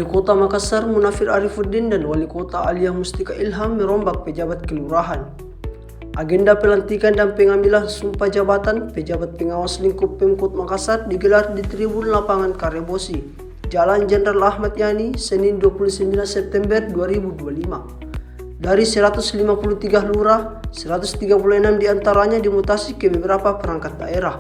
Wali Kota Makassar Munafir Arifuddin dan Wali Kota Aliyah Mustika Ilham merombak pejabat kelurahan. Agenda pelantikan dan pengambilan sumpah jabatan pejabat pengawas lingkup Pemkot Makassar digelar di Tribun Lapangan Karebosi, Jalan Jenderal Ahmad Yani, Senin 29 September 2025. Dari 153 lurah, 136 diantaranya dimutasi ke beberapa perangkat daerah.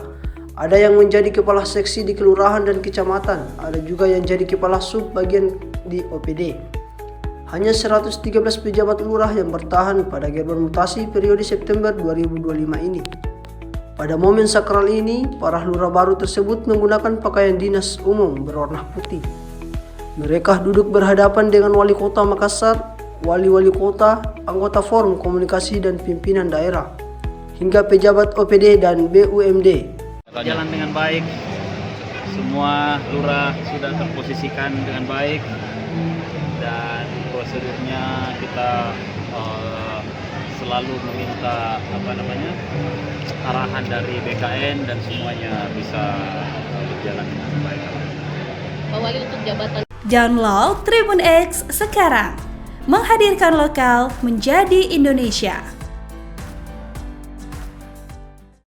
Ada yang menjadi kepala seksi di kelurahan dan kecamatan, ada juga yang jadi kepala sub bagian di OPD. Hanya 113 pejabat lurah yang bertahan pada gerbong mutasi periode September 2025 ini. Pada momen sakral ini, para lurah baru tersebut menggunakan pakaian dinas umum berwarna putih. Mereka duduk berhadapan dengan Wali Kota Makassar, wali-wali kota, anggota forum komunikasi dan pimpinan daerah, hingga pejabat OPD dan BUMD. Jalan dengan baik, semua lurah sudah terposisikan dengan baik, dan prosedurnya kita selalu meminta arahan dari BKN dan semuanya bisa berjalan dengan baik. Pak Wali, untuk jabatan. Download Tribun X sekarang, menghadirkan lokal menjadi Indonesia.